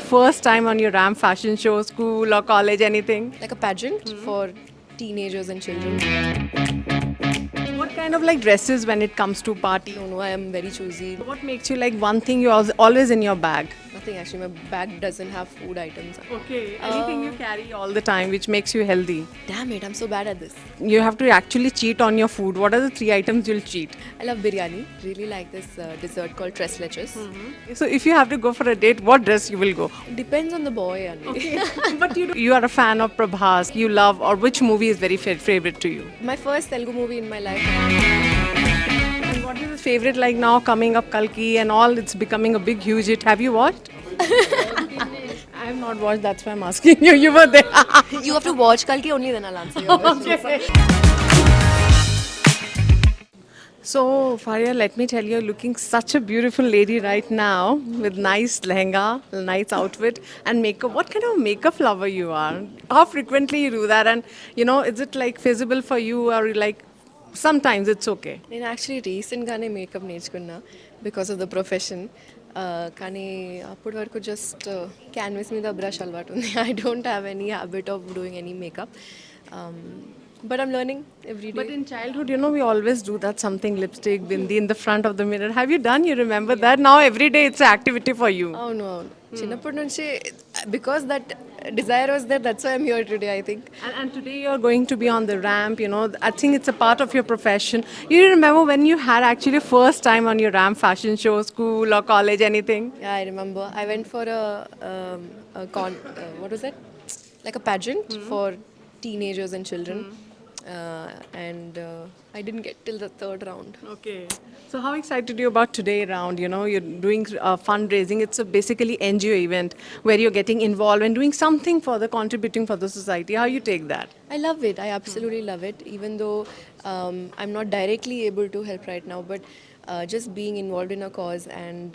first time on your Ram fashion show, school or college, anything? Like a pageant for teenagers and children. What kind of like dresses when it comes to party? No, I am very choosy. What makes you like one thing you always in your bag? Nothing actually. My bag doesn't have food items. Okay, anything you carry all the time which makes you healthy. Damn it, I'm so bad at this. You have to actually cheat on your food. What are the three items you'll cheat? I love biryani. Really like this dessert called tres leches. So if you have to go for a date, what dress you will go? Depends on the boy, Anvi. But you are a fan of Prabhas. You love or which movie is very favorite to you? My first Telugu movie in my life. And what is the favorite like now coming up Kalki and all? It's becoming a big huge hit. Have you watched? I have not watched. That's why I'm asking you. You were there. You have to watch Kalki only, then I'll answer your question. So, Faria, let me tell you, you're looking such a beautiful lady right now with nice lehenga, nice outfit, and makeup. What kind of makeup lover you are? How frequently you do that? And is it like feasible for you, or like sometimes it's okay? నేను actually రీసెంట్గానే makeup నేర్చుకున్నా because of the profession కానీ అప్పటి వరకు just canvas మీద brush అలవాటు ఉంది I don't have any habit of doing any makeup but I'm learning every day But in childhood, we always do that something lipstick, bindi in the front of the mirror. Have you done? You remember that? Now every day it's an activity for you. అవును అవును చిన్నప్పటి నుంచి because that desire was that that's why I'm here today I think And today you're going to be on the ramp, I think it's a part of your profession. You remember when you had actually first time on your ramp fashion show, school or college, anything? Yeah, I remember. I went for what was that? Like a pageant for teenagers and children. And I didn't get till the third round. Okay. So how excited are you about today round? You're doing fundraising. It's a basically NGO event where you're getting involved and doing something for the contributing for the society. How you take that? I love it. I absolutely love it. Even though I'm not directly able to help right now, but just being involved in a cause and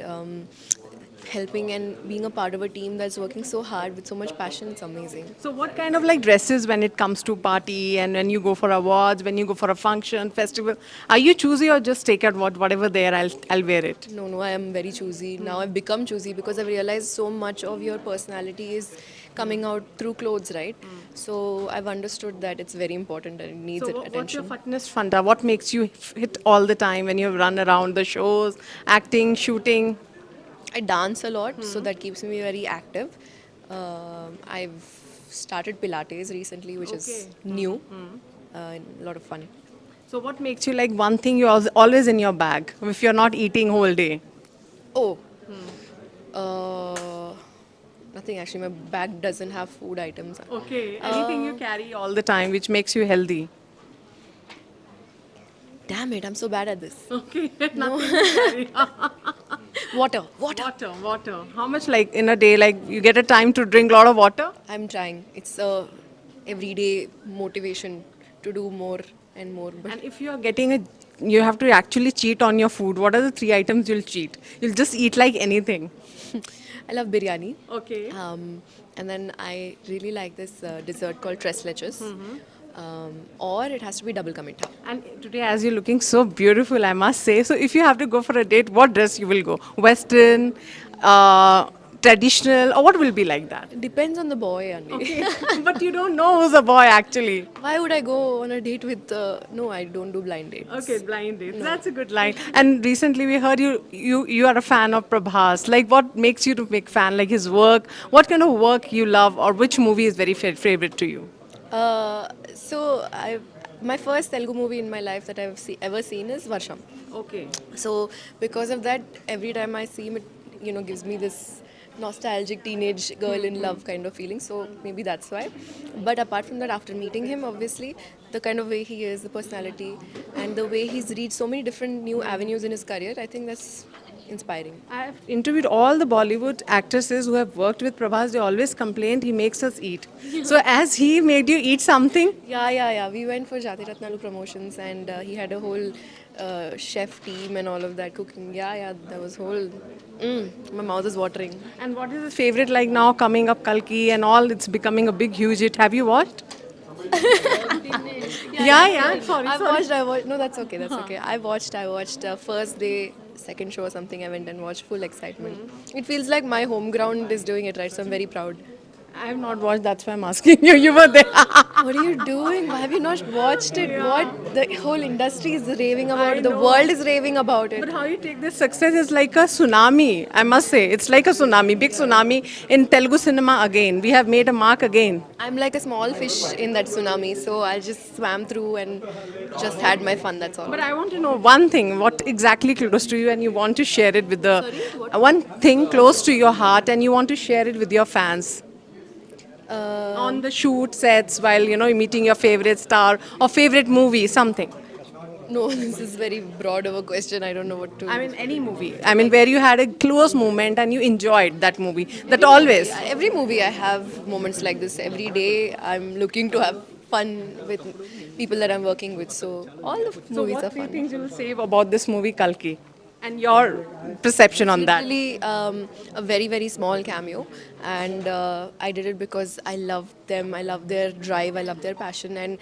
helping and being a part of a team that's working so hard with so much passion, it's amazing. So what kind of like dresses when it comes to party and when you go for awards, when you go for a function, festival, are you choosy or just take out whatever there, I'll wear it? No, I am very choosy. Now I've become choosy because I've realized so much of your personality is coming out through clothes, right? So I've understood that it's very important and it needs So attention. what's your fitness funda? What makes you hit all the time when you run around the shows, acting, shooting? I dance a lot, so that keeps me very active. I've started Pilates recently, which is new, a lot of fun. So what makes you like one thing you're always in your bag if you're not eating whole day? Oh, nothing actually. My bag doesn't have food items. Okay. Anything you carry all the time which makes you healthy? Damn it, I'm so bad at this. Okay. Nothing you carry. Water. Water. How much like in a day, like you get a time to drink a lot of water? I'm trying. It's a everyday motivation to do more and more. But And if you're getting you have to actually cheat on your food. What are the three items you'll cheat? You'll just eat like anything. I love biryani. Okay. And then I really like this dessert called tres leches. Or it has to be double ka meetha. And today, as you're looking so beautiful, I must say. So, if you have to go for a date, what dress you will go? Western, traditional, or what will be like that? It depends on the boy, Anvi. But you don't know who's a boy actually. Why would I go on a date with? No, I don't do blind dates. Okay, blind date. That's a good line. And recently we heard you are a fan of Prabhas. Like, what makes you to make fan? Like his work. What kind of work you love, or which movie is very favorite to you? So my first Telugu movie in my life that I've ever seen is Varsham. Okay. So because of that, every time I see him, it gives me this nostalgic teenage girl in love kind of feeling. So maybe that's why. But apart from that, after meeting him, obviously the kind of way he is, the personality, and the way he's reached so many different new avenues in his career, I think that's inspiring. I've interviewed all the Bollywood actresses who have worked with Prabhas. They always complained he makes us eat. So as he made you eat something? Yeah. We went for Jati Ratnalu promotions and he had a whole chef team and all of that cooking. Yeah, that was whole. My mouth is watering. And what is his favorite like now coming up Kalki and all? It's becoming a big huge hit. Have you watched? Yeah. Sorry. I watched. No, that's okay. I watched first day second show or something, I went and watched full excitement. It feels like my home ground is doing it right, so I'm very proud. I have not watched, that's why I'm asking you. You were there. What are you doing? Why have you not watched it? What the whole industry is raving I about it. The know. world is raving about it. But how you take this success is like a tsunami, I must say. It's like a tsunami, big tsunami in Telugu cinema again. We have made a mark again. I'm like a small fish in that tsunami, so I just swam through and just had my fun. That's all. But I want to know one thing, what exactly close to you, and you want to share it with the one thing close to your heart, and you want to share it with your fans. On the shoot sets, while meeting your favorite star or favorite movie, something. No, this is very broad of a question. I don't know what to. I mean, any movie. I mean, where you had a close moment and you enjoyed that movie. That always. Every movie I have moments like this. Every day I'm looking to have fun with people that I'm working with. So all the So, movies what are three fun. things you will say about this movie, Kalki, and your perception on that? Literally a very very small cameo, and I did it because I loved them. I love their drive. I love their passion, and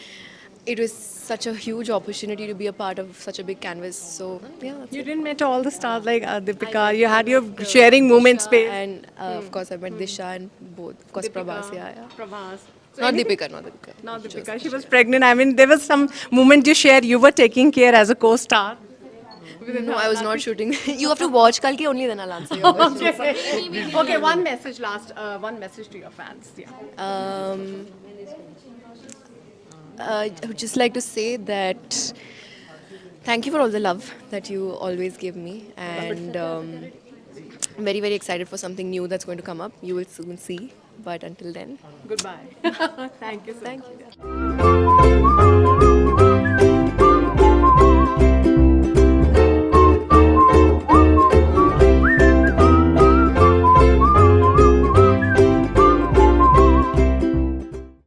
it was such a huge opportunity to be a part of such a big canvas. So yeah, that's You it. didn't meet all the stars like Deepika. You had your sharing moment space. And of course I met Disha and both. Of course Prabhas. Yeah, yeah. Prabhas. So Not anything- Deepika, not Deepika. Not Deepika. She was pregnant. I mean, there was some moment you shared. You were taking care as a co-star. No, I was not shooting. You have to watch Kalki, only then I'll answer your question. Okay, one message last. One message to your fans. Yeah. I would just like to say that thank you for all the love that you always give me, and I'm very very excited for something new that's going to come up. You will soon see. But until then, Goodbye. Thank you. thank you.